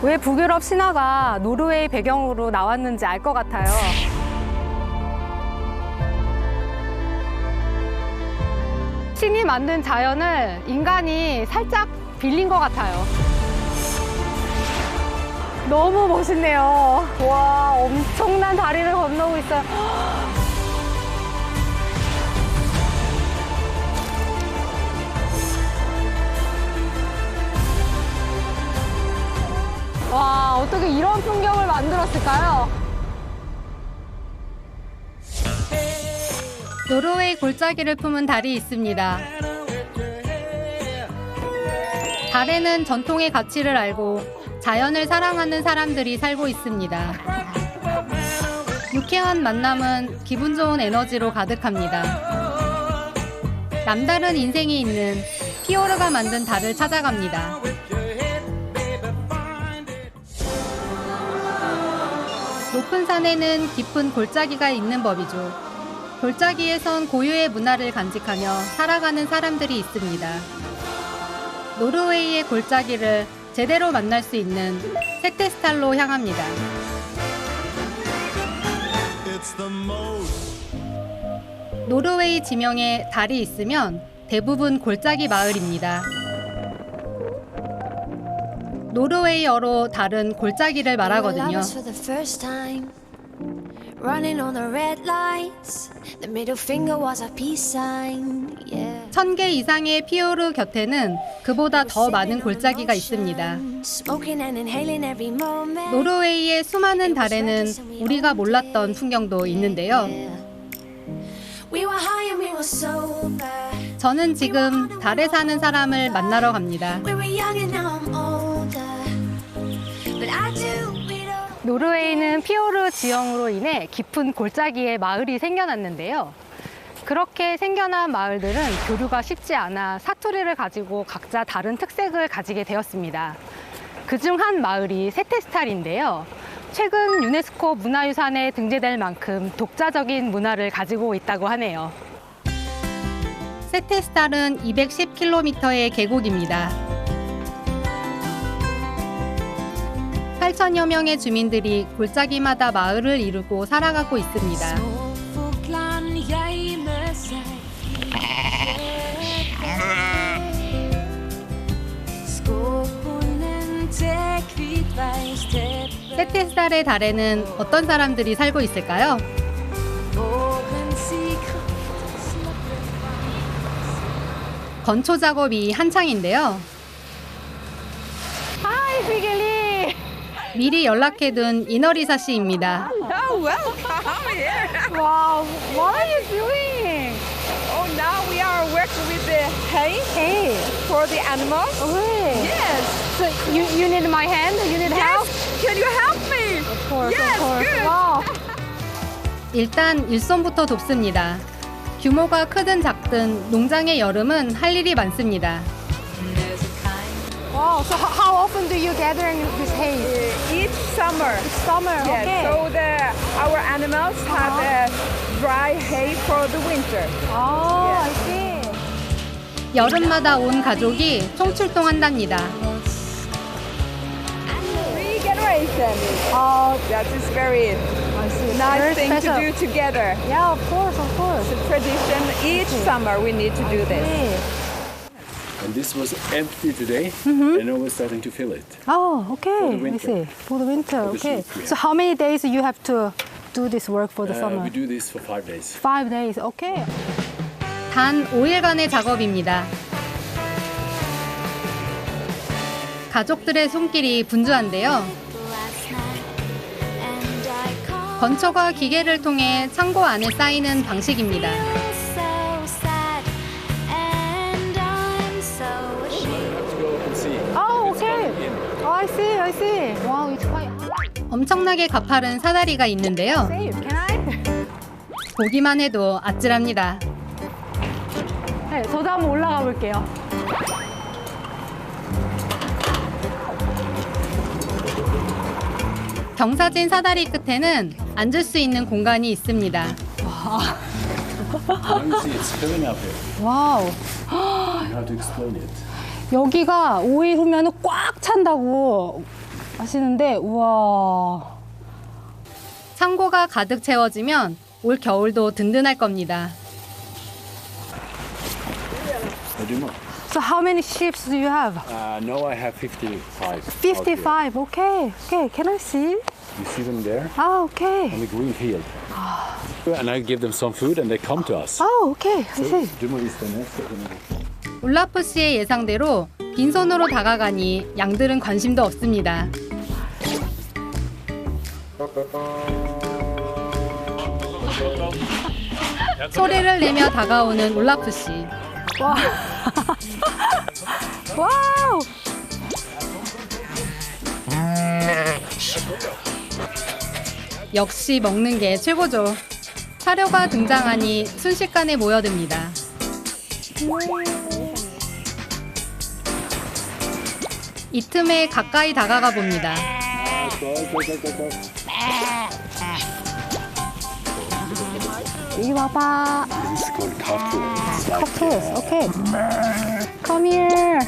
왜 북유럽 신화가 노르웨이 배경으로 나왔는지 알 것 같아요. 신이 만든 자연을 인간이 살짝 빌린 것 같아요. 너무 멋있네요. 와, 엄청난 다리를 건너고 있어요. 와, 어떻게 이런 풍경을 만들었을까요? 노르웨이 골짜기를 품은 달이 있습니다. 달에는 전통의 가치를 알고 자연을 사랑하는 사람들이 살고 있습니다. 유쾌한 만남은 기분 좋은 에너지로 가득합니다. 남다른 인생이 있는 피오르가 만든 달을 찾아갑니다. 높은 산에는 깊은 골짜기가 있는 법이죠. 골짜기에선 고유의 문화를 간직하며 살아가는 사람들이 있습니다. 노르웨이의 골짜기를 제대로 만날 수 있는 세테스탈로 향합니다. 노르웨이 지명에 달이 있으면 대부분 골짜기 마을입니다. 노르웨이어로 달은 골짜기를 말하거든요. Running on the red lights, the middle finger was a peace sign. Yeah. 1000개 이상의 피오르 곁에는 그보다 더 많은 골짜기가 있습니다. Smoking and inhaling every moment. 노르웨이의 수많은 달에는 우리가 몰랐던 풍경도 있는데요. We were high and we were sober. 저는 지금 달에 사는 사람을 만나러 갑니다. We were young and now I'm older. But I do it all. 노르웨이는 피오르 지형으로 인해 깊은 골짜기에 마을이 생겨났는데요. 그렇게 생겨난 마을들은 교류가 쉽지 않아 사투리를 가지고 각자 다른 특색을 가지게 되었습니다. 그중 한 마을이 세테스탈인데요. 최근 유네스코 문화유산에 등재될 만큼 독자적인 문화를 가지고 있다고 하네요. 세테스탈은 210km의 계곡입니다. 8천여 명의 주민들이 골짜기마다 마을을 이루고 살아가고 있습니다. 세테스탈의 달에는 어떤 사람들이 살고 있을까요? 건초 작업이 한창인데요. 하이, 비겔리! 미리 연락해둔 이너리사 씨입니다. Oh, welcome here. 와우, what are you doing? Oh, now we are working with the hay Hey, for the animals. okay. Yes. So you need my hand? You need help? Yes. Can you help me? Of course, Yes, of course. good. 와우. 일단 일손부터 돕습니다. 규모가 크든 작든 농장의 여름은 할 일이 많습니다. Wow, so how often do you gather this hay? Each summer. Summer, Yes. okay. So our animals have dry hay for the winter. Oh, I see. 여름마다 온 가족이 총출동한답니다. Regeneration. Oh, That is very I see. nice Very thing special. to do together. Yeah, of course, of course. It's a tradition. Each summer we need to do this. Okay. And this was empty today, and now we're starting to fill it. Oh, okay. For the I winter. see. For the winter, For the okay. sheep, yeah. So how many days you have to do this work for the summer? We do this for 5 days. 5 days, okay. 단 5일간의 작업입니다. 가족들의 손길이 분주한데요. Last night, and I called 건초가 기계를 통해 창고 안에 쌓이는 방식입니다. you so sad, and I'm so ashamed. Let's go and see. Oh, It's okay. coming in. Oh, I see, I see. Wow, it's quite 엄청나게 가파른 사다리가 있는데요. safe. Can I? 보기만 해도 아찔합니다. 네, 저도 한번 올라가 볼게요. 경사진 사다리 끝에는 앉을 수 있는 공간이 있습니다. Now you see it's filling up here. 와우. You have to explain it. 여기가 5일 후면 꽉 찬다고 맛있는데 우와. 창고가 가득 채워지면 올 겨울도 든든할 겁니다. What do you want? So how many sheep do you have? No, I have 55. 55. Okay. Okay. Can I see? You see them there Ah, okay. on the green field. And I give them some food and they come to us. Oh, okay. I see. Jumbo is the next. 올라프 씨의 예상대로 빈손으로 다가가니 양들은 관심도 없습니다. 소리를 내며 다가오는 올라프 씨. 와우. 역시 먹는 게 최고죠. 사료가 등장하니 순식간에 모여듭니다. 이 틈에 가까이 다가가 봅니다. 이리 와봐. This is called cartoon. Cactus. Okay. Come here.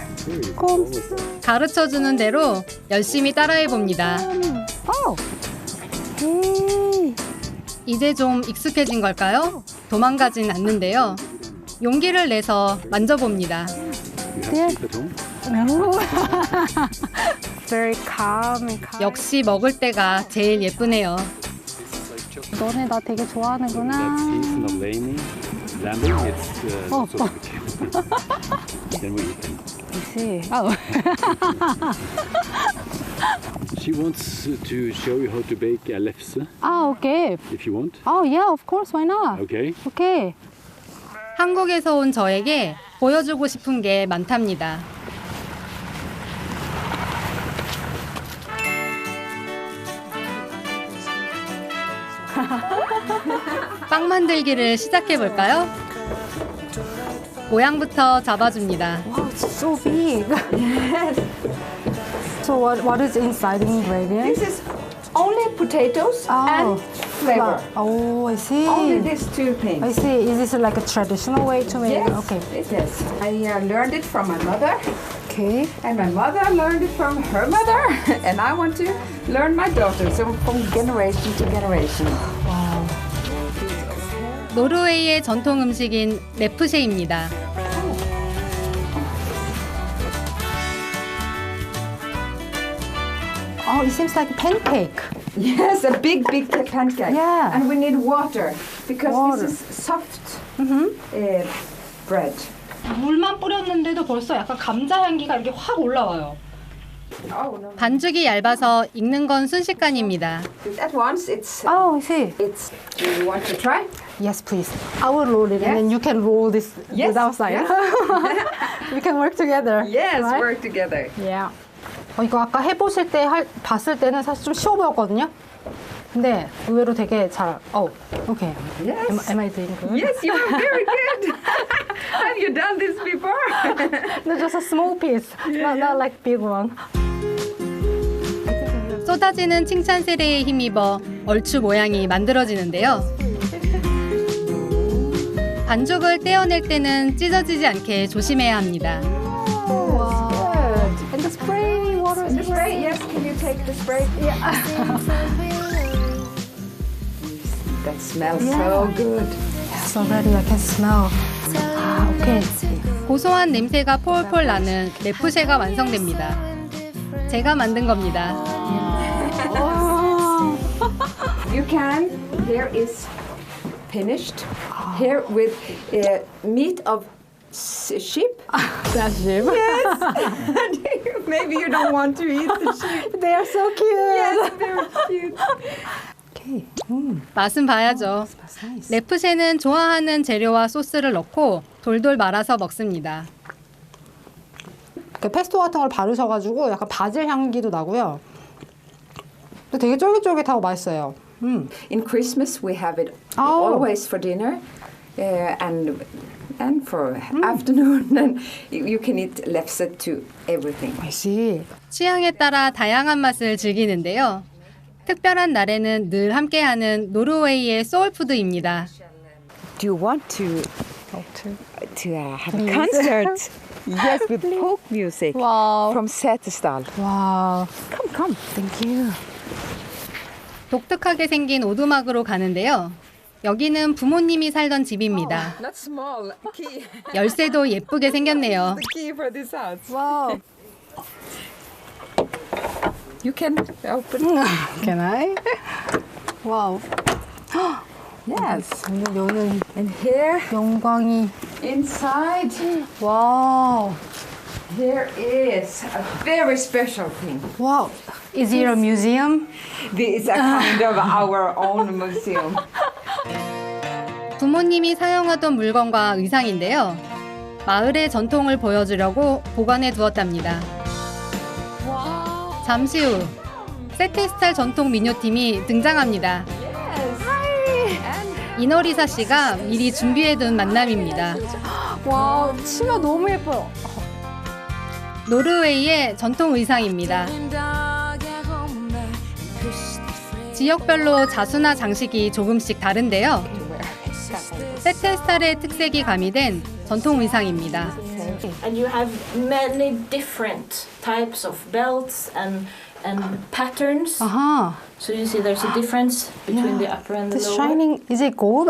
Come. 가르쳐주는 대로 열심히 따라해 봅니다. Oh. 이제 좀 익숙해진 걸까요? 도망가진 않는데요. 용기를 내서 만져봅니다. You have sheep at home? Very calm and calm. 역시 먹을 때가 제일 예쁘네요. 너네 나 되게 좋아하는구나. That season of lambing, it's Oh. sort of then we eat them. I see. Oh. She wants to show you how to bake a lefse, Ah, okay. if you want. Oh, yeah, of course. Why not? Okay. Okay. 한국에서 온 저에게 보여주고 싶은 게 많답니다. 빵 만들기를 시작해 볼까요? 모양부터 잡아줍니다. Wow, it's so big. Yes. So what is inside the ingredient? This is only potatoes and flavor. Oh, I see. Only these two I things. see. Is this like a traditional way to make Yes, it? Okay. it is. I learned it from my mother, Okay. and my mother learned it from her mother, and I want to learn my daughter, so from generation to generation. 노르웨이의 전통 음식인 레프쉐입니다. Oh, it seems like a pancake. Yes, a big pancake. Yeah. And we need water because Water. this is soft bread. 물만 뿌렸는데도 벌써 약간 감자 향기가 이렇게 확 올라와요. Oh no! 반죽이 얇아서 익는 건 순식간입니다. At once, it's. Oh, I see. It's. Do you want to try? Yes, please. I will roll it, and then you can roll this Yes, outside. We can work together. Yes, right? work together. Yeah. 이거 아까 해보실 때 봤을 때는 사실 좀 쉬워 보였거든요. 근데 의외로 되게 잘. Oh, okay. Yes. Am I doing good? Yes, you are very good. Have you done this before? No, just a small piece, not like big one. 쏟아지는 칭찬 세례에 힘입어 얼추 모양이 만들어지는데요. 반죽을 떼어낼 때는 찢어지지 않게 조심해야 합니다. Wow. And the spray water. The spray, yes. Can you take the spray? That smells so good. Yes, already I can smell. Ah, okay. 고소한 냄새가 폴폴 나는 레프쉐가 완성됩니다. 제가 만든 겁니다. You can. Here is finished. Here with meat of sheep. Yes. Maybe you don't want to eat the sheep. They are so cute. Yes, they're cute. Okay. 맛은 봐야죠. That's nice. 레프쉐는 좋아하는 재료와 소스를 넣고 돌돌 말아서 먹습니다. 이렇게 페스토 같은 걸 바르셔가지고 약간 바질 향기도 나고요. 근데 되게 쫄깃쫄깃하고 맛있어요. In Christmas we have it Oh. always for dinner, and for afternoon. And you can eat lefse to everything. I see. 취향에 따라 다양한 맛을 즐기는데요. 특별한 날에는 늘 함께하는 노르웨이의 소울푸드입니다. Do you want to have a concert? Yes, with folk music Wow. from Setesdal. Wow. Come Come. Thank you. 독특하게 생긴 오두막으로 가는데요. 여기는 부모님이 살던 집입니다. Not small. Key. 열쇠도 예쁘게 생겼네요. The key for this house. Wow. You can open. Can I? Wow. Yes. 여는 And here 영광이. inside, Wow. there is a very special thing. Wow. Is it a museum? This is a kind of our own museum. 부모님이 사용하던 물건과 의상인데요. 마을의 전통을 보여주려고 보관해 두었답니다. 잠시 후 세테스탈 전통 민요팀이 등장합니다. 이너리사 씨가 미리 준비해둔 만남입니다. 와, 치마 너무 예뻐요. 노르웨이의 전통 의상입니다. 지역별로 자수나 장식이 조금씩 다른데요. 세테스탈의 특색이 가미된 전통 의상입니다. And you have many different types of belts and patterns. 아하. So you see there's a difference between the upper and the This lower. shining, is it gold?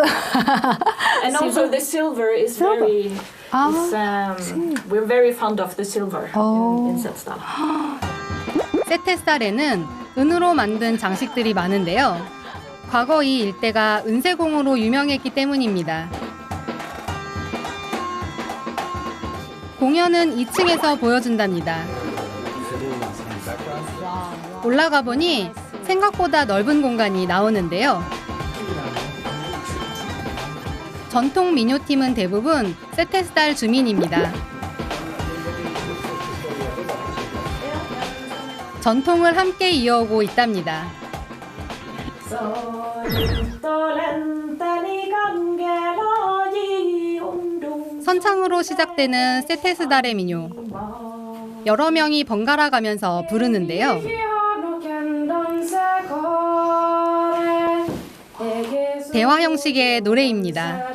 And also the silver is very. We're very fond of the silver in Setesdal. 세테스탈에는 은으로 만든 장식들이 많은데요. 과거 이 일대가 은세공으로 유명했기 때문입니다. 공연은 2층에서 보여준답니다. 올라가 보니 생각보다 넓은 공간이 나오는데요. 전통 민요팀은 대부분 세테스달 주민입니다. 전통을 함께 이어오고 있답니다. 선창으로 시작되는 세테스달의 민요. 여러 명이 번갈아 가면서 부르는데요. 대화 형식의 노래입니다.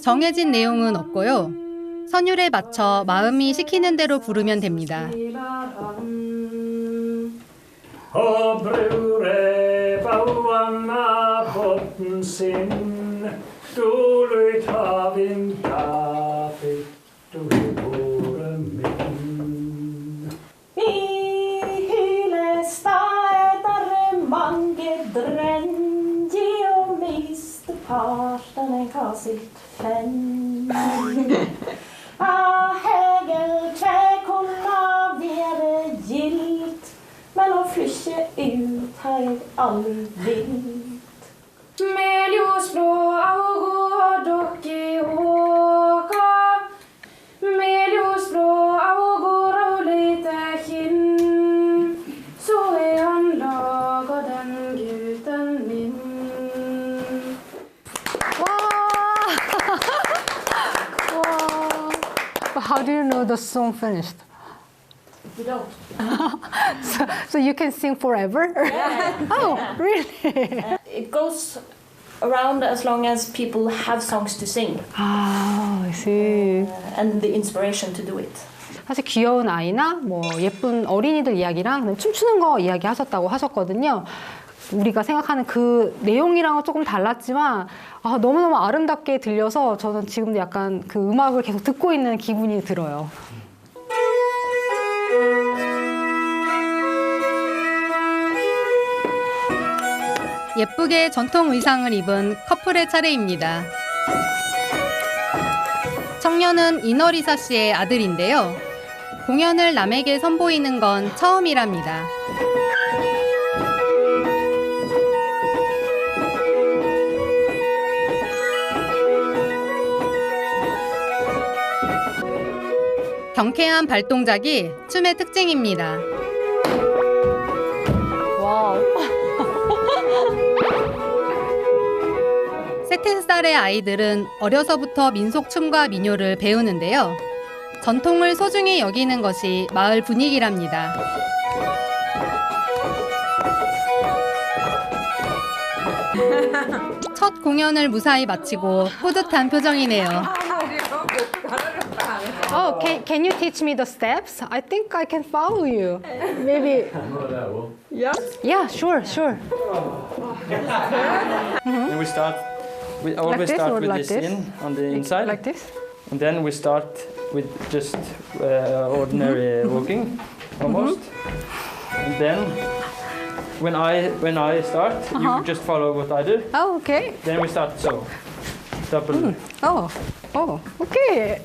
정해진 내용은 없고요. 선율에 맞춰 마음이 시키는 대로 부르면 됩니다. Brure bauanna botten sin, du lyt havin David, du vore min. Vi hylestaedare mange drengi og miste parten en kasit fenn. Hegel kjekonna være gilt, men å flysje ut har jeg aldri vilt. Med ljusblå augo dokke åka, med ljusblå augo og lite kinn, så han laga den gutten min. How do you know the song finished? You don't. So you can sing forever? Oh, really? It goes around as long as people have songs to sing Ah, I see. and the inspiration to do it. 사실 귀여운 아이나 뭐 예쁜 어린이들 이야기랑 그냥 춤추는 거 이야기 하셨다고 하셨거든요. 우리가 생각하는 그 내용이랑은 조금 달랐지만 너무너무 아름답게 들려서 저는 지금도 약간 그 음악을 계속 듣고 있는 기분이 들어요. 예쁘게 전통 의상을 입은 커플의 차례입니다. 청년은 이너리사 씨의 아들인데요. 공연을 남에게 선보이는 건 처음이랍니다. 경쾌한 발동작이 춤의 특징입니다. 와우. 세테스달의 아이들은 어려서부터 민속춤과 민요를 배우는데요. 전통을 소중히 여기는 것이 마을 분위기랍니다. 첫 공연을 무사히 마치고 뿌듯한 표정이네요. Oh, can you teach me the steps? I think I can follow you. Maybe. Yeah, sure. And we start. We always this start or with like this this? in on the inside, Like this? and then we start with just ordinary walking, almost. And then when I start, you just follow what I do. Oh, okay. Then we start so. Double. Oh, okay.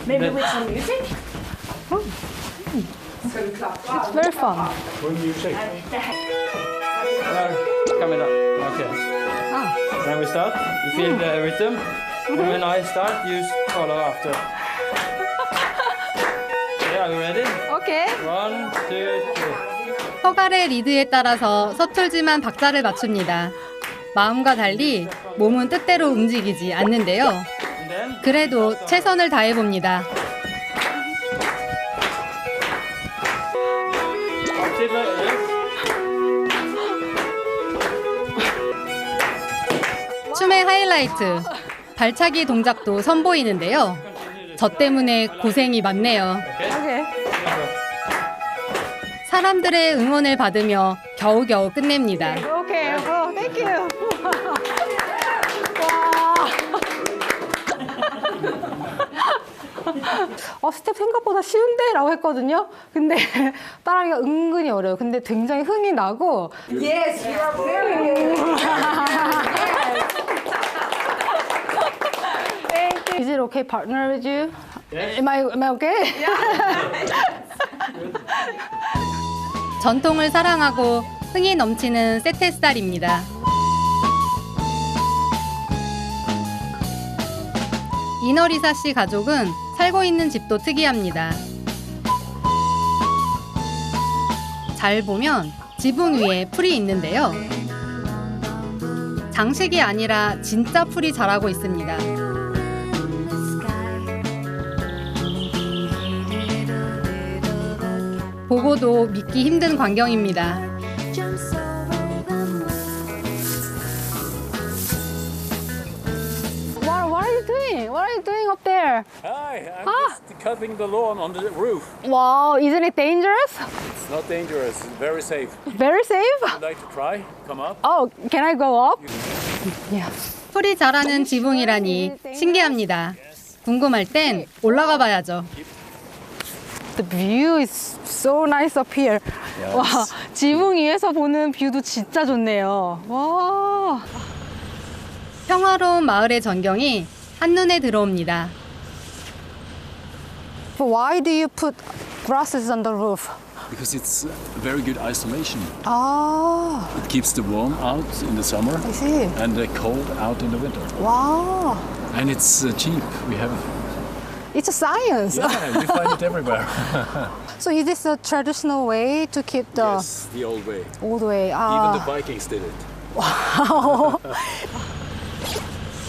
Maybe with some music? It's very fun. Coming up. Okay. Then we start. You feel the rhythm. And when I start, you follow after. Okay, are you ready? Okay. 1, 2, 3. 허갈의 리드에 따라서 서툴지만 박자를 맞춥니다. 마음과 달리 몸은 뜻대로 움직이지 않는데요. And then 그래도 최선을 다해봅니다. octave, yes. 춤의 하이라이트, 발차기 동작도 선보이는데요. 저 때문에 고생이 많네요. Okay. 사람들의 응원을 받으며 겨우겨우 끝냅니다. Okay. Oh, thank you. 와. 스텝 생각보다 쉬운데? 라고 했거든요. 근데 따라하기가 은근히 어려워요. 근데 굉장히 흥이 나고. Yes, you are very good. Is it okay partner with you? Am I okay? 전통을 사랑하고 흥이 넘치는 세테스달입니다. 이너리사 씨 가족은 살고 있는 집도 특이합니다. 잘 보면 지붕 위에 풀이 있는데요. 장식이 아니라 진짜 풀이 자라고 있습니다. 보고도 믿기 힘든 광경입니다. Jumps over the moon. What are you doing? What are you doing up there? Hi, I'm just cutting the lawn on the roof. Wow, isn't it dangerous? It's not dangerous, it's very safe. Very safe? Would you like to try? Come up. Oh, can I go up? Yeah. 풀이 자라는 지붕이라니 신기합니다. 궁금할 땐 올라가 봐야죠. The view is so nice up here. 와, 지붕 위에서 보는 뷰도 진짜 좋네요. 와. 평화로운 마을의 전경이 한눈에 들어옵니다. But why do you put grasses on the roof? Because it's very good isolation. 아, It keeps the warm out in the summer I see. and the cold out in the winter. 와, And it's cheap. We have, it's a science. yeah, you find it everywhere. So is this a traditional way to keep the Yes, the old way. old way? Even the 아, Vikings did it.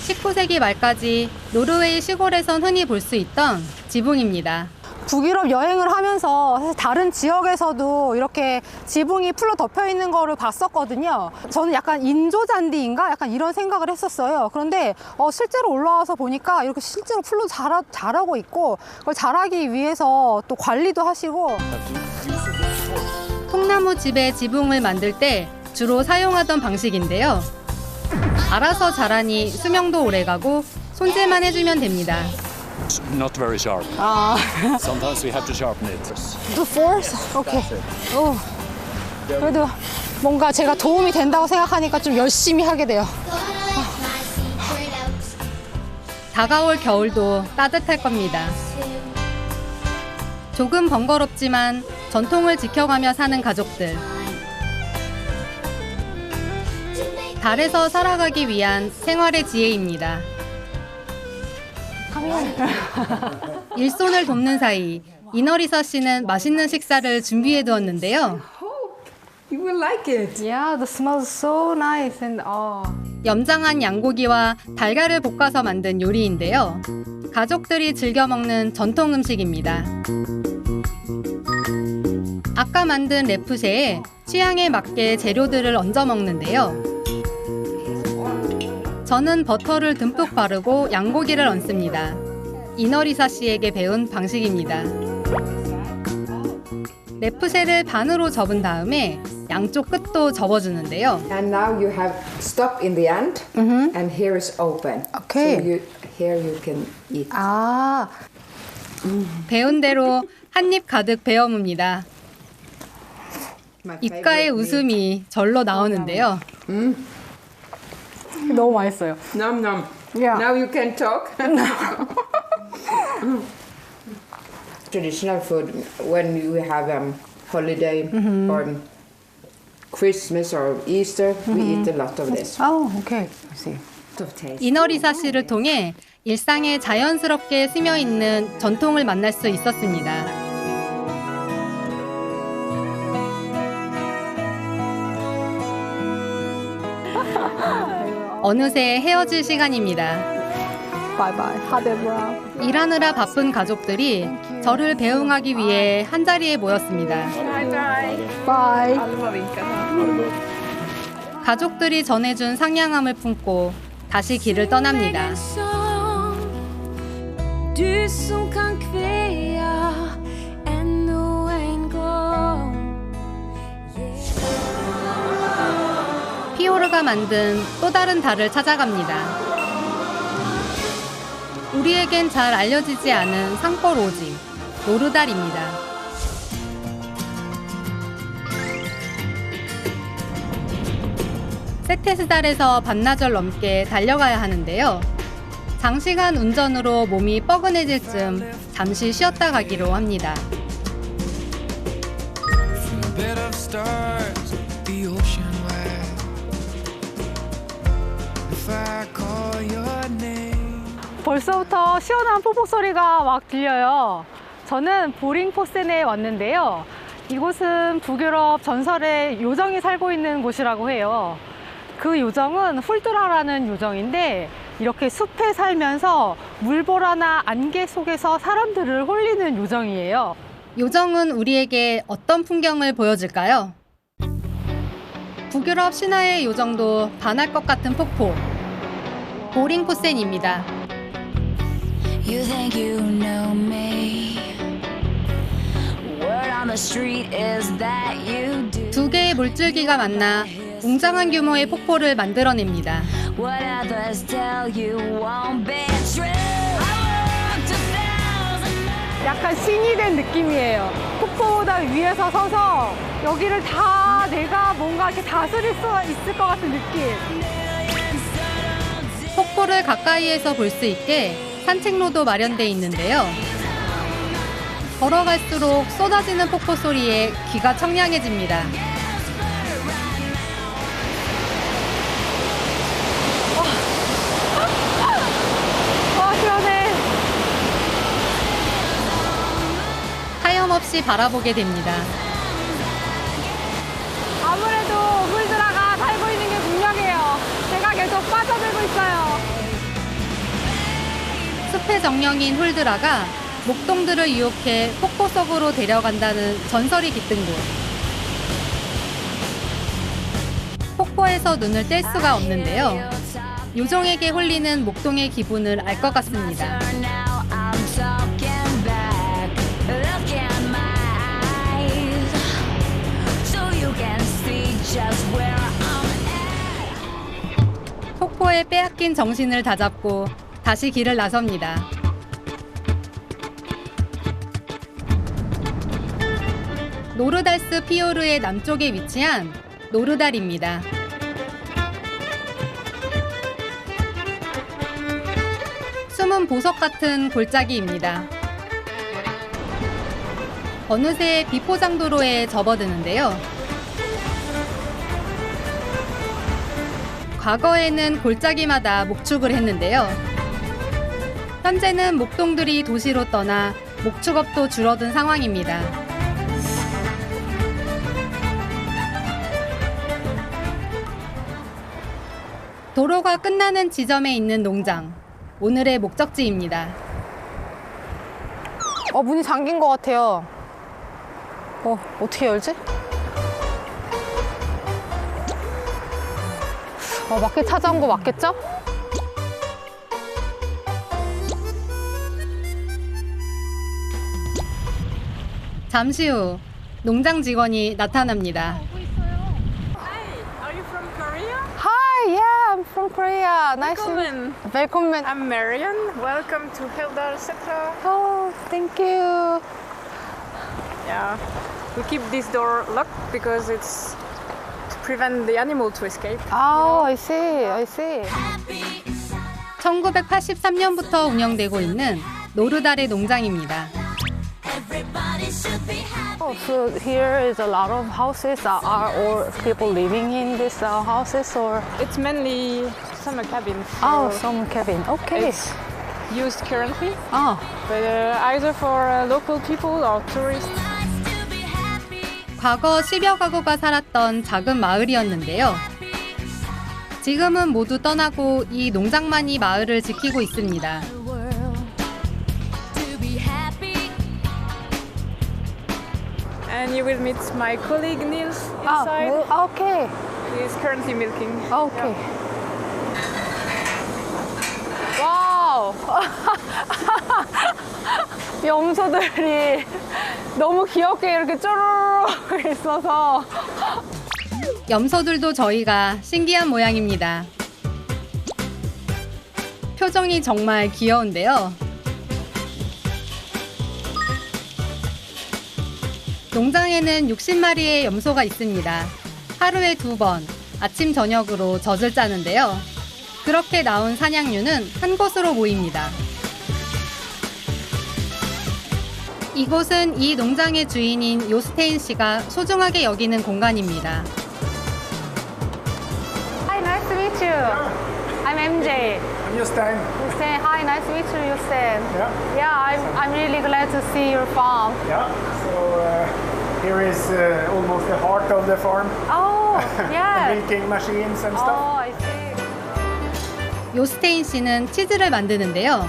19세기 말까지 노르웨이 시골에선 흔히 볼 수 있던 지붕입니다. 북유럽 여행을 하면서 사실 다른 지역에서도 이렇게 지붕이 풀로 덮여 있는 거를 봤었거든요. 저는 약간 인조잔디인가? 약간 이런 생각을 했었어요. 그런데 실제로 올라와서 보니까 이렇게 실제로 풀로 자라고 있고 그걸 자라기 위해서 또 관리도 하시고. 통나무 집에 지붕을 만들 때 주로 사용하던 방식인데요. 알아서 자라니 수명도 오래가고 손질만 해주면 됩니다. Not very sharp. 아, Sometimes we have to sharpen it. the force? 오케이. 오, 그래도 뭔가 제가 도움이 된다고 생각하니까 좀 열심히 하게 돼요. 다가올 겨울도 따뜻할 겁니다. 조금 번거롭지만 전통을 지켜가며 사는 가족들. 달에서 살아가기 위한 생활의 지혜입니다. 일손을 돕는 사이 이너리사 씨는 맛있는 식사를 준비해 두었는데요. You will like it. Yeah, the smell is so nice and 염장한 양고기와 달걀을 볶아서 만든 요리인데요. 가족들이 즐겨 먹는 전통 음식입니다. 아까 만든 레푸쉐에 취향에 맞게 재료들을 얹어 먹는데요. 저는 버터를 듬뿍 바르고 양고기를 얹습니다. 이너리사 씨에게 배운 방식입니다. 래프셀을 반으로 접은 다음에 양쪽 끝도 접어주는데요. And now you have stop in the end, and here is open. Okay. So here you can eat. 아, 배운 대로 한 입 가득 베어뭅니다. 입가에 웃음이 절로 나오는데요. 너무 맛있어요. Nom nom. Yeah. Now you can talk. Traditional food when you have holiday or Christmas or Easter, we eat a lot of this. 아, 오케이. I see. Of taste. 이너리사 씨를 통해 일상에 자연스럽게 스며 있는 전통을 만날 수 있었습니다. 어느새 헤어질 시간입니다. 바이바이. 하데브라. 일하느라 바쁜 가족들이 저를 배웅하기 위해 한자리에 모였습니다. 바이. 가족들이 전해준 상냥함을 품고 다시 길을 떠납니다. Du som kan kveja ännu en gång. 피오르가 만든 또 다른 달을 찾아갑니다. 우리에겐 잘 알려지지 않은 산골 오지, 노르달입니다. 세테스달에서 반나절 넘게 달려가야 하는데요. 장시간 운전으로 몸이 뻐근해질 즈음 잠시 쉬었다 가기로 합니다. From a bed of stars, the ocean wide. If I call your name. 벌써부터 시원한 폭포 소리가 막 들려요. 저는 보링포센에 왔는데요. 이곳은 북유럽 전설의 요정이 살고 있는 곳이라고 해요. 그 요정은 훌드라라는 요정인데 이렇게 숲에 살면서 물보라나 안개 속에서 사람들을 홀리는 요정이에요. 요정은 우리에게 어떤 풍경을 보여줄까요? 북유럽 신화의 요정도 반할 것 같은 폭포, 보링포센입니다. You think you know me. Word on the street is that you do. 두 개의 물줄기가 만나 웅장한 규모의 폭포를 만들어냅니다. What others tell you won't be true. I walked 1,000 miles. 약간 신이 된 느낌이에요. 폭포보다 위에서 서서 여기를 다 내가 뭔가 이렇게 다스릴 수 있을 것 같은 느낌. 폭포를 가까이에서 볼 수 있게 산책로도 마련돼 있는데요. 걸어갈수록 쏟아지는 폭포 소리에 귀가 청량해집니다. 시원해. 하염없이 바라보게 됩니다. 아무래도 훌드라가 살고 있는 게 분명해요. 제가 계속 빠져들고 있어요. 숲의 정령인 훌드라가 목동들을 유혹해 폭포 속으로 데려간다는 전설이 깃든 곳. 폭포에서 눈을 뗄 수가 없는데요. 요정에게 홀리는 목동의 기분을 알 것 같습니다. Now I'm talking back. Look in my eyes. So you can see just where I'm at. 폭포에 빼앗긴 정신을 다잡고 다시 길을 나섭니다. 노르달스 피오르의 남쪽에 위치한 노르달입니다. 숨은 보석 같은 골짜기입니다. 어느새 비포장도로에 접어드는데요. 과거에는 골짜기마다 목축을 했는데요. 현재는 목동들이 도시로 떠나 목축업도 줄어든 상황입니다. 도로가 끝나는 지점에 있는 농장, 오늘의 목적지입니다. 문이 잠긴 것 같아요. 어떻게 열지? 맞게 찾아온 거 맞겠죠? 잠시 후 농장 직원이 나타납니다. Hi, yeah, I'm from Korea. Nice Velkommen. to Welcome. I'm Marian. Welcome to Hildar Setra. Oh, thank you. Yeah, we keep this door locked because it's to prevent the animal to escape. Oh, I see. I see. 1983년부터 운영되고 있는 노르다레 농장입니다. Oh, so here is a lot of houses. Are all people living in these houses or? It's mainly summer cabins. Oh, so some cabin. Okay. It's used currently, Oh, but either for local people or tourists. 과거 10여 가구가 살았던 작은 마을이었는데요. 지금은 모두 떠나고 이 농장만이 마을을 지키고 있습니다. And you will meet my colleague Niels inside. oh, okay. He is currently milking. Okay. 와우. 염소들이 너무 귀엽게 이렇게 쪼르르 있어서 염소들도 저희가 신기한 모양입니다. 표정이 정말 귀여운데요. 농장에는 60마리의 염소가 있습니다. 하루에 2번, 아침 저녁으로 젖을 짜는데요. 그렇게 나온 사냥류는 한 곳으로 모입니다. 이곳은 이 농장의 주인인 요스테인 씨가 소중하게 여기는 공간입니다. Hi, nice to meet you. I'm MJ. I'm Jostein. Yosten, hi, nice to meet you, Yosten. Yeah. Yeah, I'm really glad to see your farm. Yeah. So here is almost the heart of the farm. Oh, yeah. Milking machines and Oh, stuff. I see. 요스테인 씨는 치즈를 만드는데요.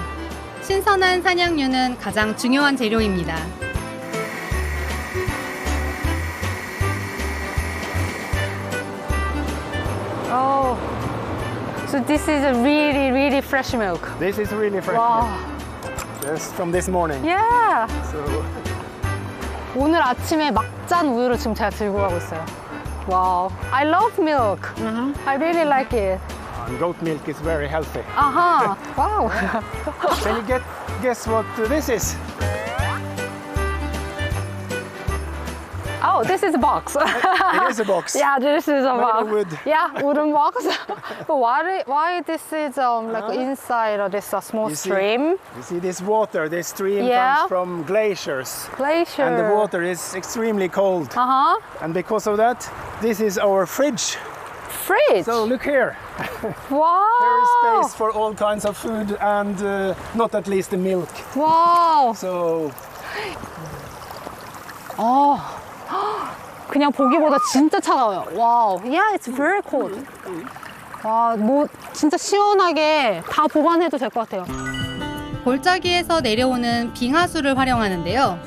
신선한 사냥류는 가장 중요한 재료입니다. Oh, so this is a really fresh milk. This is really fresh Wow. milk. Just from this morning. Yeah. So 오늘 아침에 막 짠 우유를 지금 제가 들고 가고 있어요. Wow. I love milk. I really like it. goat milk is very healthy. Aha. Wow. Can you guess what this is? Oh, this is a box. It is a box. Yeah, this is a Made box. of wood. Yeah, wooden box. But why this is like inside of this small You see- stream? You see this water, this stream Yeah. comes from glaciers. Glacier. And the water is extremely cold. Uh-huh. And because of that, this is our fridge. Fridge. So look here. wow. There is space for all kinds of food and not at least the milk. Wow. So 그냥 보기보다 진짜 차가워요. 와우. Yeah, it's very cold. 와, 뭐 진짜 시원하게 다 보관해도 될 것 같아요. 골짜기에서 내려오는 빙하수를 활용하는데요.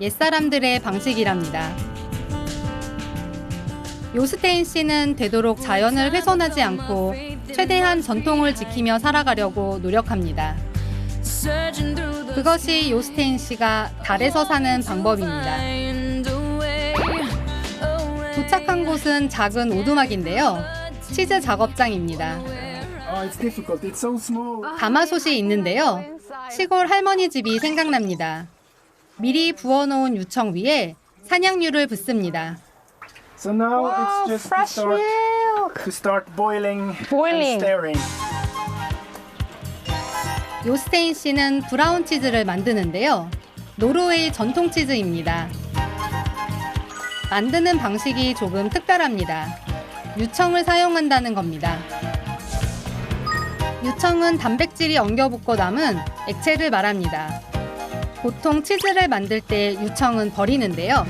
옛사람들의 방식이랍니다. 요스테인 씨는 되도록 자연을 훼손하지 않고 최대한 전통을 지키며 살아가려고 노력합니다. 그것이 요스테인 씨가 달에서 사는 방법입니다. 도착한 곳은 작은 오두막인데요. 치즈 작업장입니다. it's difficult. It's so small. 가마솥이 있는데요. 시골 할머니 집이 생각납니다. 미리 부어놓은 유청 위에 사냥류를 붓습니다. So now it's just fresh milk. to start boiling, Boiling. and stirring. 요스테인 씨는 브라운 치즈를 만드는데요. 노르웨이 전통 치즈입니다. 만드는 방식이 조금 특별합니다. 유청을 사용한다는 겁니다. 유청은 단백질이 엉겨붙고 남은 액체를 말합니다. 보통 치즈를 만들 때 유청은 버리는데요.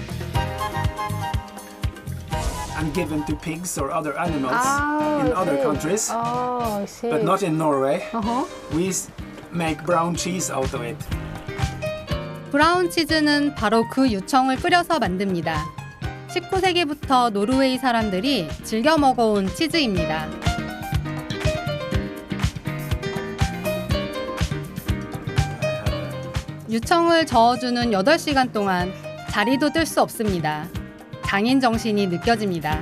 And given to pigs or other animals Ah, in I other see. countries, Oh, I see. but not in Norway. Uh-huh. We make brown cheese out of it. 브라운 치즈는 바로 그 유청을 끓여서 만듭니다. 19세기부터 노르웨이 사람들이 즐겨 먹어온 치즈입니다. 유청을 저어주는 8시간 동안 자리도 뜰 수 없습니다. 장인 정신이 느껴집니다.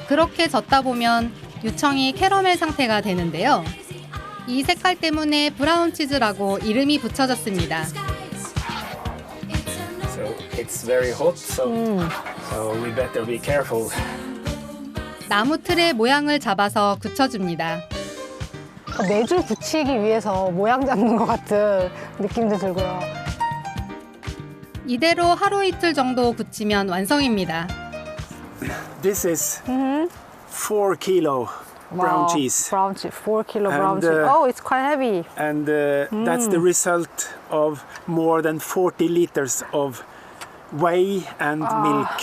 그렇게 젓다 보면 유청이 캐러멜 상태가 되는데요. 이 색깔 때문에 브라운 치즈라고 이름이 붙여졌습니다. So it's very hot, so we better be careful. 나무 틀의 모양을 잡아서 굳혀줍니다. 매줄 붙이기 위해서 모양 잡는 것 같은 느낌도 들고요. 이대로 하루 이틀 정도 굳히면 완성입니다. This is 4 kilo brown cheese. Brown cheese, 4 kilo brown And, cheese. Oh, it's quite heavy. And that's the result of more than 40 liters of whey and milk.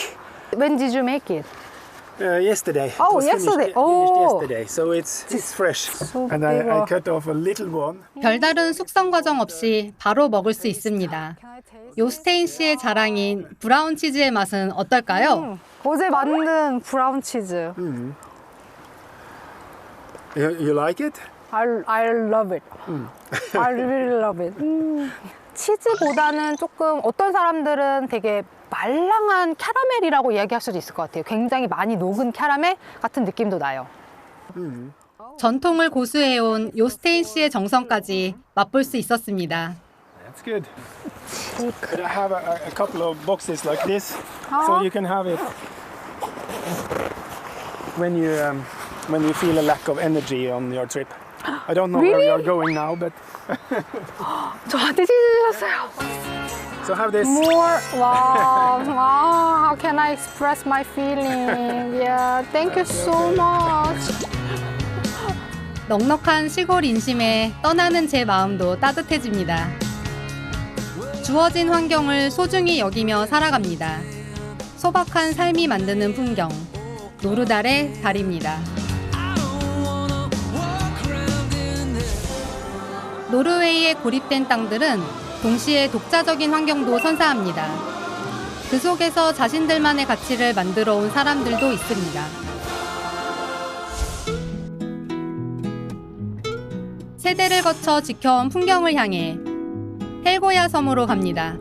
When did you make it? Yesterday. Oh, It was yesterday. Finished Oh. yesterday, so it's fresh. So And big. I cut off a little one. 별다른 숙성 과정 없이 바로 먹을 수 있습니다. 요스테인 씨의 자랑인 브라운 치즈의 맛은 어떨까요? 어제 만든 브라운 치즈. You like it? I love it. I really love it. 치즈보다는 조금 어떤 사람들은 되게 말랑한 캐러멜이라고 이야기할 수도 있을 것 같아요. 굉장히 많이 녹은 캐러멜 같은 느낌도 나요. 전통을 고수해온 요스테인 씨의 정성까지 맛볼 수 있었습니다. That's good. But I have a couple of boxes like this, so you can have it when you feel a lack of energy on your trip. I don't know where you're going now, but 저한테 치즈 주셨어요. so have this. More. Wow. Wow. How can I express my feeling? Yeah. Thank you so much. 넉넉한 시골 인심에 떠나는 제 마음도 따뜻해집니다. 주어진 환경을 소중히 여기며 살아갑니다. 소박한 삶이 만드는 풍경, 노르달의 달입니다. 노르웨이에 고립된 땅들은 동시에 독자적인 환경도 선사합니다. 그 속에서 자신들만의 가치를 만들어 온 사람들도 있습니다. 세대를 거쳐 지켜온 풍경을 향해 헬고야 섬으로 갑니다.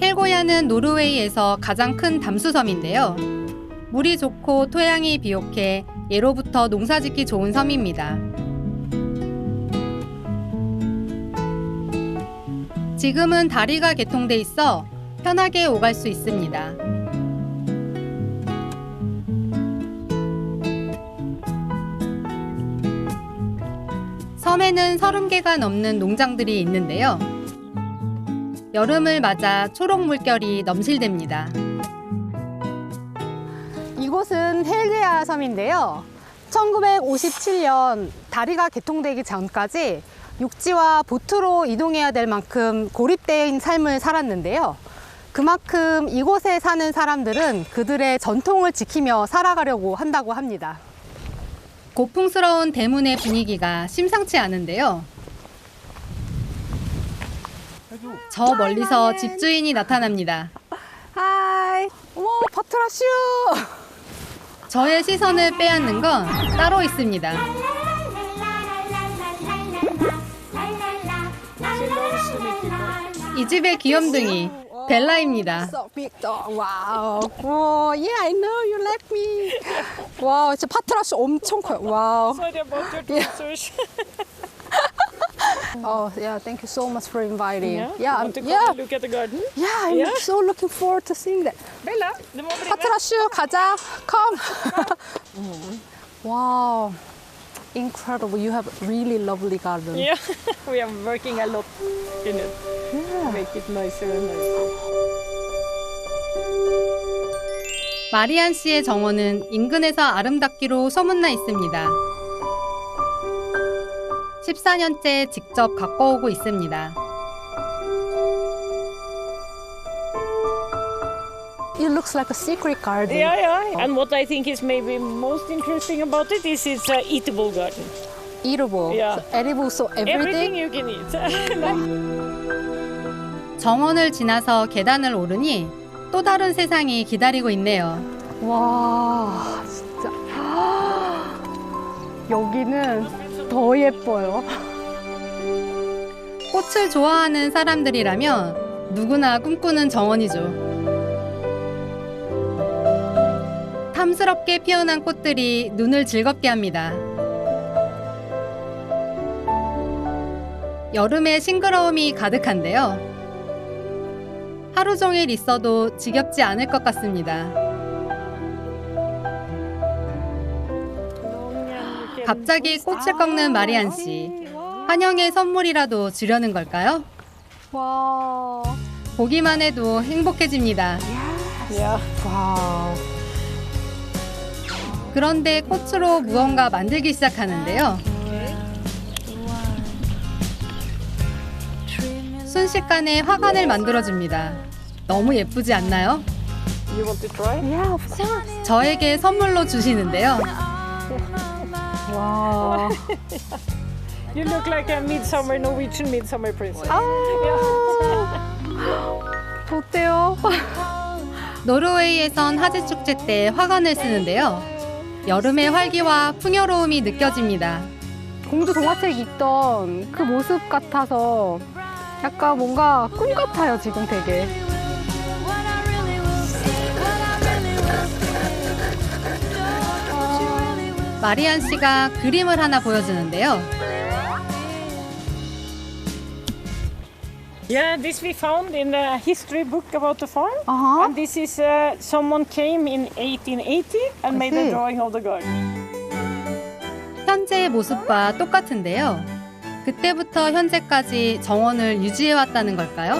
헬고야는 노르웨이에서 가장 큰 담수섬인데요. 물이 좋고 토양이 비옥해 예로부터 농사짓기 좋은 섬입니다. 지금은 다리가 개통돼 있어 편하게 오갈 수 있습니다. 섬에는 30개가 넘는 농장들이 있는데요. 여름을 맞아 초록 물결이 넘실댑니다. 이곳은 헬게야 섬인데요. 1957년 다리가 개통되기 전까지 육지와 보트로 이동해야 될 만큼 고립된 삶을 살았는데요. 그만큼 이곳에 사는 사람들은 그들의 전통을 지키며 살아가려고 한다고 합니다. 고풍스러운 대문의 분위기가 심상치 않은데요. 저 멀리서 집주인이 나타납니다. 하이, 어머, 버트라슈! 저의 시선을 빼앗는 건 따로 있습니다. 이 집의 귀염둥이 벨라입니다. So big dog. 와우. 와, yeah, I know you like me. 와우, 진짜 파트라슈 엄청 커요. 와우. Sorry about your trousers. Oh, yeah, thank you so much for inviting. Want to come yeah. and look at the garden? Yeah, I'm Yeah. so looking forward to seeing that. Bella, du må bli med. 파트라슈, 가자. Come. Wow. Incredible. You have a really lovely garden. Yeah, we are working a lot in it. Make it nicer and nicer. 마리안 씨의 정원은 인근에서 아름답기로 소문나 있습니다. 14년째 직접 가꿔오고 있습니다. It looks like a secret garden. Yeah. And what I think is maybe most interesting about it is it's an eatable garden. Eatable. Yeah. So edible, so Everything everything. you can eat. 정원을 지나서 계단을 오르니 또 다른 세상이 기다리고 있네요. 와, 진짜. 여기는 더 예뻐요. 꽃을 좋아하는 사람들이라면 누구나 꿈꾸는 정원이죠. 탐스럽게 피어난 꽃들이 눈을 즐겁게 합니다. 여름의 싱그러움이 가득한데요. 하루 종일 있어도 지겹지 않을 것 같습니다. 갑자기 꽃을 꺾는 마리안 씨. 환영의 선물이라도 주려는 걸까요? 와. 보기만 해도 행복해집니다. 와. 그런데 꽃으로 무언가 만들기 시작하는데요. 순식간에 화관을 만들어줍니다. 너무 예쁘지 않나요? You want to try? Yeah, of course. 저에게 선물로 주시는데요. 와. You look like a midsummer Norwegian midsummer princess. 어때요? 노르웨이에선 하지 축제 때 화관을 쓰는데요. 여름의 활기와 풍요로움이 느껴집니다. 공주 동화책 있던 그 모습 같아서 약간 뭔가 꿈 같아요, 지금 되게. 마리안 씨가 그림을 하나 보여주는데요. Yeah, this we found in a history book about the farm. And this is someone came in 1880 and made a drawing of the garden. 현재의 모습과 똑같은데요. 그때부터 현재까지 정원을 유지해왔다는 걸까요?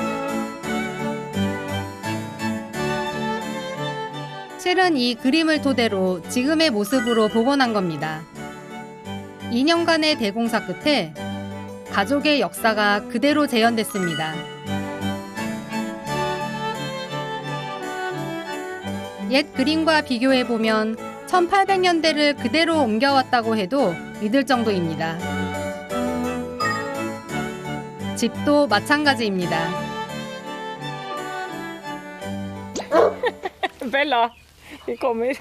실은 이 그림을 토대로 지금의 모습으로 복원한 겁니다. 2년간의 대공사 끝에 가족의 역사가 그대로 재현됐습니다. 옛 그림과 비교해보면 1800년대를 그대로 옮겨왔다고 해도 믿을 정도입니다. 집도 마찬가지입니다. Bella, vi kommer.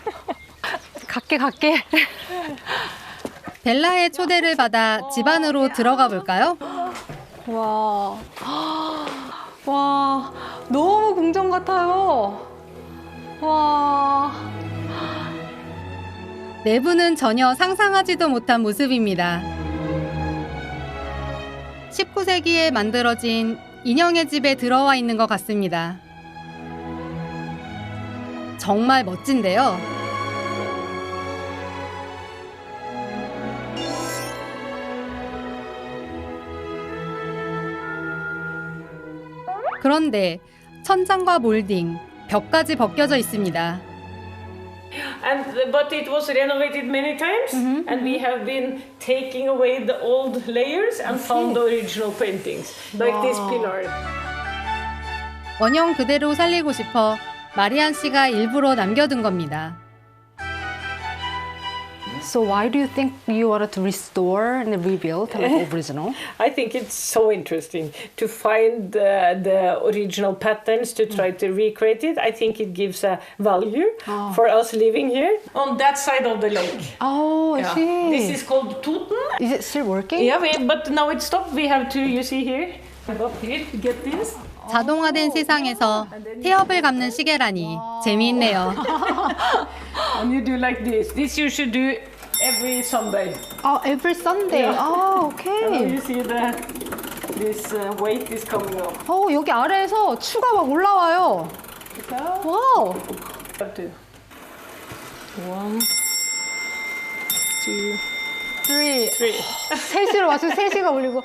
갈게. 벨라의 초대를 받아 집 안으로 들어가 볼까요? 와. 와, 너무 궁전 같아요. 와. 내부는 전혀 상상하지도 못한 모습입니다. 19세기에 만들어진 인형의 집에 들어와 있는 것 같습니다. 정말 멋진데요. 그런데 천장과 몰딩, 벽까지 벗겨져 있습니다. But it was renovated many times, and we have been taking away the old layers and found the original paintings, like this pillar. 원형 그대로 살리고 싶어 마리안 씨가 일부러 남겨둔 겁니다. So why do you think you wanted to restore and rebuild the original? I think it's so interesting to find the original patterns, to try to recreate it. I think it gives a value for us living here. On that side of the lake. Oh, I see. This is called Toten. Is it still working? Yeah, but now it's stopped. We have to, you see here, up here to get this. 자동화된 세상에서 태엽을 감는 시계라니 재미있네요. And you do like this. This you should do every Sunday. Oh, every Sunday. Yeah. Oh, And okay. you see this weight is coming up. 여기 아래에서 추가 막 올라와요. 와우. Have to. 1, 2, 3. 3시로 맞춰서 3시가 올리고.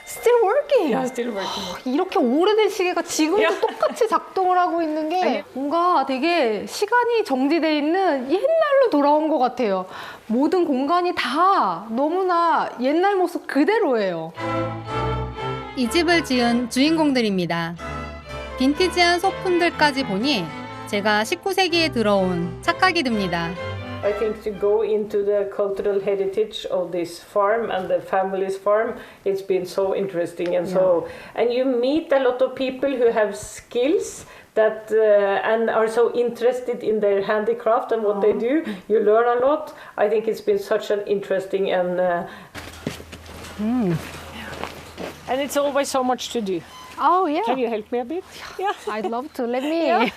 Still working. Yeah, still working. 이렇게 오래된 시계가 지금도 똑같이 작동을 하고 있는 게 뭔가 되게 시간이 정지되어 있는 옛날로 돌아온 것 같아요. 모든 공간이 다 너무나 옛날 모습 그대로예요. 이 집을 지은 주인공들입니다. 빈티지한 소품들까지 보니 제가 19세기에 들어온 착각이 듭니다. I think to go into the cultural heritage of this farm and the family's farm, it's been so interesting and and you meet a lot of people who have skills that and are so interested in their handicraft and what they do. You learn a lot. I think it's been such an interesting and it's always so much to do. Oh, yeah. Can you help me a bit? Yeah. I'd love to. Let me.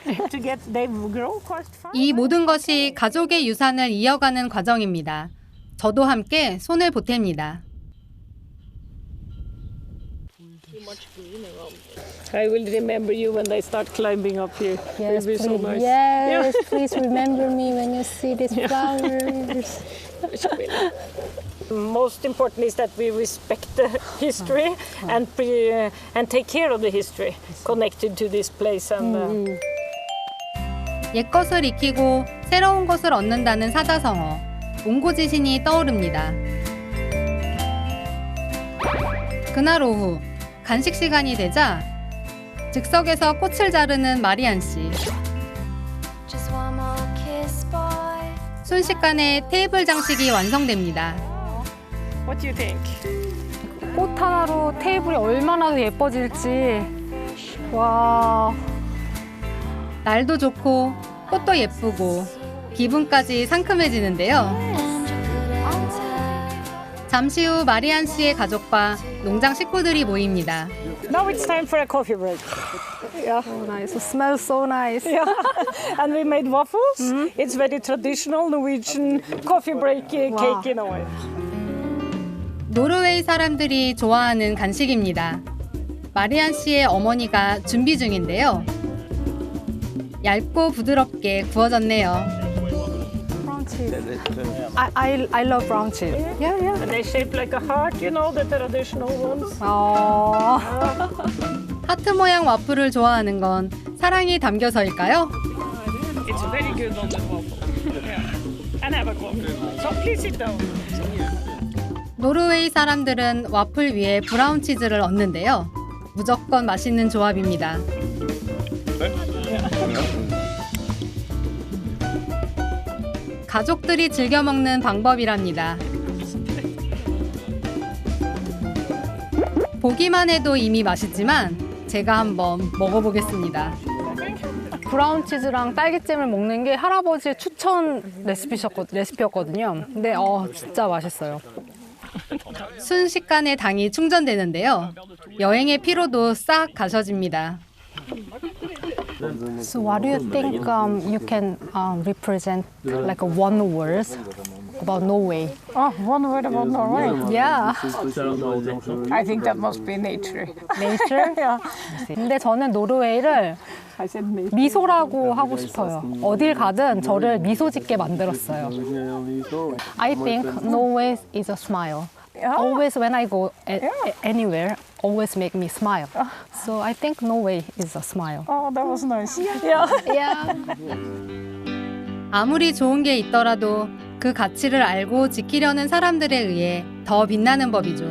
They grow quite fast. 이 모든 것이 가족의 유산을 이어가는 과정입니다. 저도 함께 손을 보탭니다. I will remember you when I start climbing up here. Yes, It'll be so please. nice. Yes, please remember me when you see these flowers. Most important is that we respect the history and take care of the history connected to this place. And 옛것을 익히고 새로운 것을 얻는다는 사자성어, 옹고지신이 떠오릅니다. 그날 오후, 간식 시간이 되자 즉석에서 꽃을 자르는 마리안 씨. 순식간에 테이블 장식이 완성됩니다. What do you think? 꽃 하나로 테이블이 얼마나 더 예뻐질지. 와. 날도 좋고 꽃도 예쁘고 기분까지 상큼해지는데요. 잠시 후 마리안 씨의 가족과 농장 식구들이 모입니다. Now it's time for a coffee break. Yeah. So nice. It smells so nice. Yeah. And we made waffles. It's very traditional Norwegian coffee break cake in a way. 노르웨이 사람들이 좋아하는 간식입니다. 마리안 씨의 어머니가 준비 중인데요. 얇고 부드럽게 구워졌네요. Brown cheese. I love brown cheese. Yeah, yeah. And they shape like a heart, you know, the traditional ones. 하트 모양 와플을 좋아하는 건 사랑이 담겨서일까요? It's very good on the waffle. Yeah. And have a coffee. So please sit down. 노르웨이 사람들은 와플 위에 브라운 치즈를 얹는데요. 무조건 맛있는 조합입니다. 가족들이 즐겨 먹는 방법이랍니다. 보기만 해도 이미 맛있지만 제가 한번 먹어보겠습니다. 브라운 치즈랑 딸기잼을 먹는 게 할아버지의 추천 레시피였거든요. 근데 진짜 맛있어요. 순식간에 당이 충전되는데요. 여행의 피로도 싹 가셔집니다. So what do you think you can represent like one word about Norway? Oh, one word about Norway. Yeah. I think that must be nature. Nature? Yeah. 근데 저는 노르웨이를 I said nature. 미소라고 하고 싶어요. 어딜 가든 저를 미소 짓게 만들었어요. I think Norway is a smile. Always when I go anywhere, always make me smile. So I think Norway is a smile. Oh, that was nice. Yeah. Yeah. 아무리 좋은 게 있더라도 그 가치를 알고 지키려는 사람들에 의해 더 빛나는 법이죠.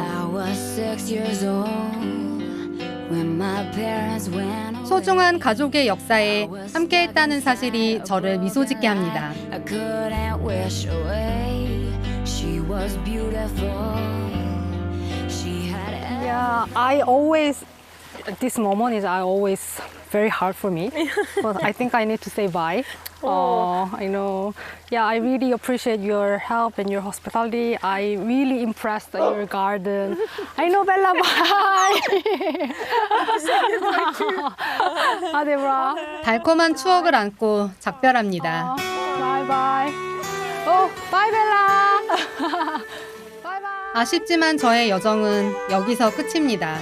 소중한 가족의 역사에 함께했다는 사실이 저를 미소 짓게 합니다. Yeah, I always, this moment is always very hard for me. But I think I need to say bye. I know. Yeah, I really appreciate your help and your hospitality. I really impressed your garden. I know, Bella, bye. Adebra. 달콤한 추억을 안고 작별합니다. Bye bye. Oh, bye, Bella. 아쉽지만 저의 여정은 여기서 끝입니다.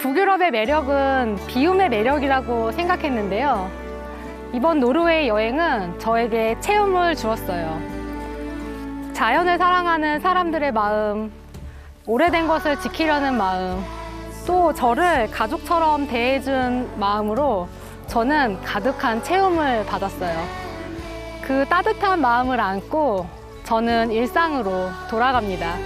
북유럽의 매력은 비움의 매력이라고 생각했는데요. 이번 노르웨이 여행은 저에게 체험을 주었어요. 자연을 사랑하는 사람들의 마음, 오래된 것을 지키려는 마음, 또 저를 가족처럼 대해준 마음으로 저는 가득한 체험을 받았어요. 그 따뜻한 마음을 안고 저는 일상으로 돌아갑니다.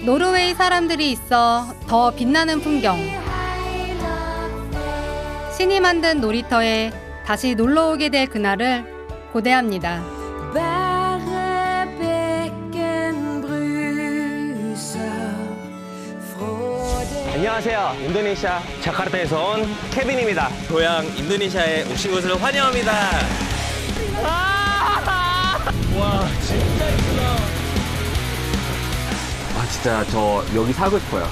노르웨이 사람들이 있어 더 빛나는 풍경. 신이 만든 놀이터에 다시 놀러 오게 될 그날을 고대합니다. Bare bekken bruser fra det 안녕하세요. 인도네시아 자카르타에서 온 케빈입니다. 고향 인도네시아에 오신 것을 환영합니다. 와, 진짜 이쁘다. 아, 진짜 저 여기 살고 싶어요.